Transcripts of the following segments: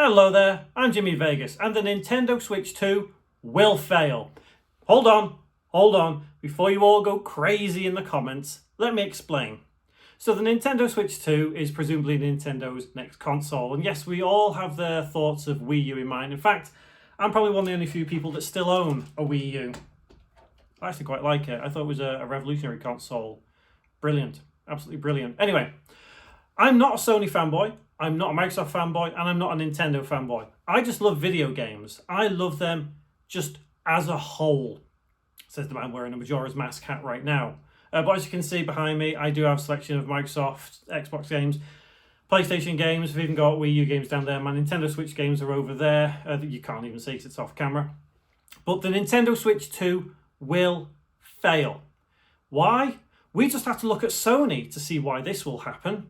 Hello there, I'm Jimmy Vegas, and the Nintendo Switch 2 will fail. Hold on, before you all go crazy in the comments, let me explain. So the Nintendo Switch 2 is presumably Nintendo's next console, and yes, we all have their thoughts of Wii U in mind. In fact, I'm probably one of the only few people that still own a Wii U. I actually quite like it. I thought it was a revolutionary console. Brilliant, absolutely brilliant. Anyway, I'm not a Sony fanboy, I'm not a Microsoft fanboy, and I'm not a Nintendo fanboy. I just love video games. I love them just as a whole, says the man wearing a Majora's Mask hat right now. But as you can see behind me, I do have a selection of Microsoft, Xbox games, PlayStation games. We've even got Wii U games down there. My Nintendo Switch games are over there that you can't even see because it's off camera. But the Nintendo Switch 2 will fail. Why? We just have to look at Sony to see why this will happen.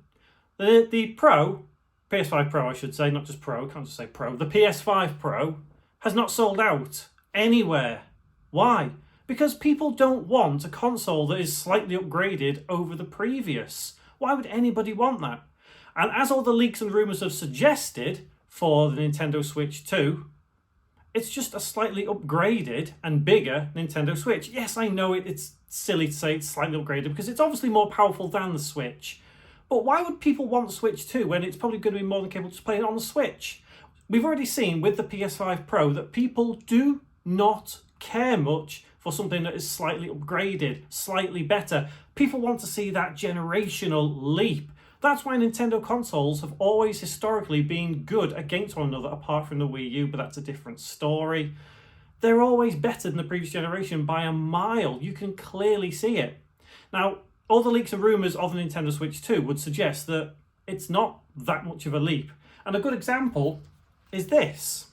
The Pro, PS5 Pro I should say, not just Pro, can't just say Pro. The PS5 Pro has not sold out anywhere. Why? Because people don't want a console that is slightly upgraded over the previous. Why would anybody want that? And as all the leaks and rumours have suggested for the Nintendo Switch 2, it's just a slightly upgraded and bigger Nintendo Switch. Yes, I know it's silly to say it's slightly upgraded because it's obviously more powerful than the Switch. But why would people want the Switch 2 when it's probably going to be more than capable of just playing it on the Switch? We've already seen with the PS5 Pro that people do not care much for something that is slightly upgraded, slightly better. People want to see that generational leap. That's why Nintendo consoles have always historically been good against one another, apart from the Wii U, but that's a different story. They're always better than the previous generation by a mile. You can clearly see it. Now, all the leaks and rumours of the Nintendo Switch 2 would suggest that it's not that much of a leap. And a good example is this.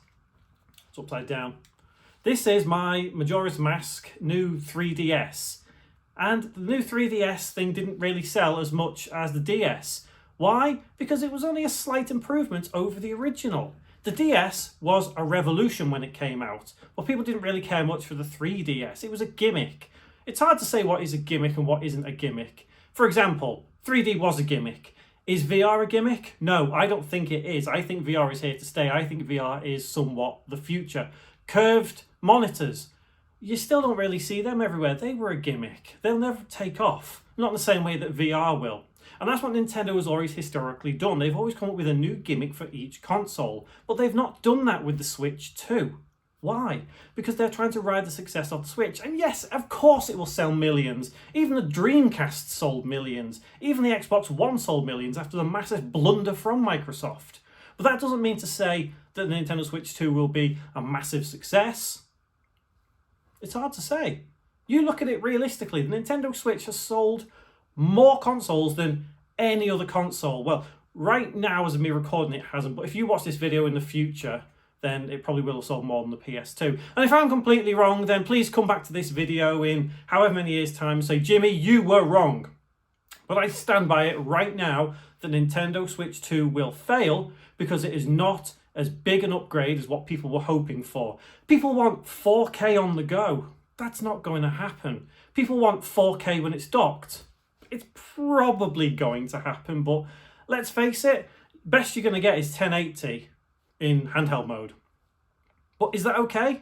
It's upside down. This is my Majora's Mask new 3DS. And the new 3DS thing didn't really sell as much as the DS. Why? Because it was only a slight improvement over the original. The DS was a revolution when it came out, but people didn't really care much for the 3DS. It was a gimmick. It's hard to say what is a gimmick and what isn't a gimmick. For example, 3D was a gimmick. Is VR a gimmick? No, I don't think it is. I think VR is here to stay. I think VR is somewhat the future. Curved monitors, you still don't really see them everywhere. They were a gimmick. They'll never take off. Not in the same way that VR will. And that's what Nintendo has always historically done. They've always come up with a new gimmick for each console. But they've not done that with the Switch 2. Why? Because they're trying to ride the success of the Switch. And yes, of course it will sell millions. Even the Dreamcast sold millions. Even the Xbox One sold millions after the massive blunder from Microsoft. But that doesn't mean to say that the Nintendo Switch 2 will be a massive success. It's hard to say. You look at it realistically, the Nintendo Switch has sold more consoles than any other console. Well, right now as of me recording it hasn't, but if you watch this video in the future, then it probably will have sold more than the PS2. And if I'm completely wrong, then please come back to this video in however many years' time and say, Jimmy, you were wrong. But I stand by it right now that Nintendo Switch 2 will fail because it is not as big an upgrade as what people were hoping for. People want 4K on the go. That's not going to happen. People want 4K when it's docked. It's probably going to happen, but let's face it, best you're going to get is 1080 in handheld mode. But is that okay?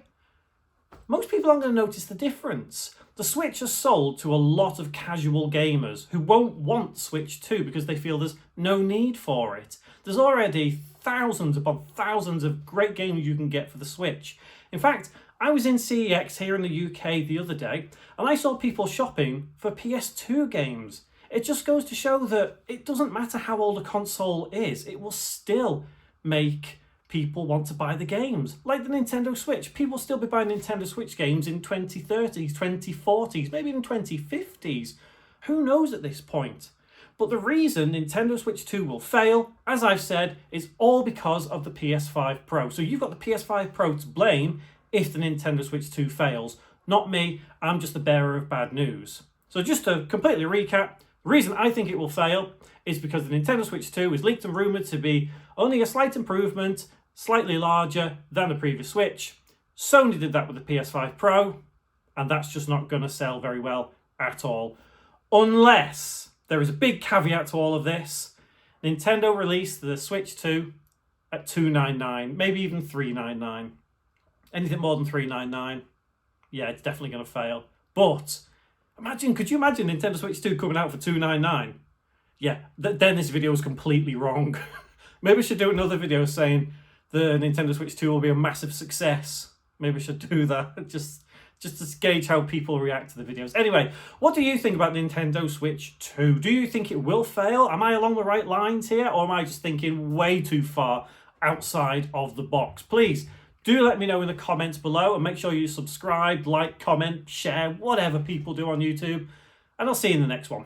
Most people aren't going to notice the difference. The Switch has sold to a lot of casual gamers who won't want Switch 2 because they feel there's no need for it. There's already thousands upon thousands of great games you can get for the Switch. In fact, I was in CEX here in the UK the other day and I saw people shopping for PS2 games. It just goes to show that it doesn't matter how old a console is, it will still make people want to buy the games. Like the Nintendo Switch. People will still be buying Nintendo Switch games in 2030s, 2040s, maybe even 2050s. Who knows at this point? But the reason Nintendo Switch 2 will fail, as I've said, is all because of the PS5 Pro. So you've got the PS5 Pro to blame if the Nintendo Switch 2 fails. Not me, I'm just the bearer of bad news. So just to completely recap, the reason I think it will fail is because the Nintendo Switch 2 is leaked and rumoured to be only a slight improvement, slightly larger than the previous Switch. Sony did that with the PS5 Pro, and that's just not going to sell very well at all. Unless there is a big caveat to all of this. Nintendo released the Switch 2 at $299, maybe even $399. Anything more than $399, yeah, it's definitely going to fail. But could you imagine Nintendo Switch 2 coming out for $299? Yeah, then this video is completely wrong. Maybe I should do another video saying the Nintendo Switch 2 will be a massive success. Maybe I should do that, just to gauge how people react to the videos. Anyway, what do you think about Nintendo Switch 2? Do you think it will fail? Am I along the right lines here, or am I just thinking way too far outside of the box? Please do let me know in the comments below, and make sure you subscribe, like, comment, share, whatever people do on YouTube. And I'll see you in the next one.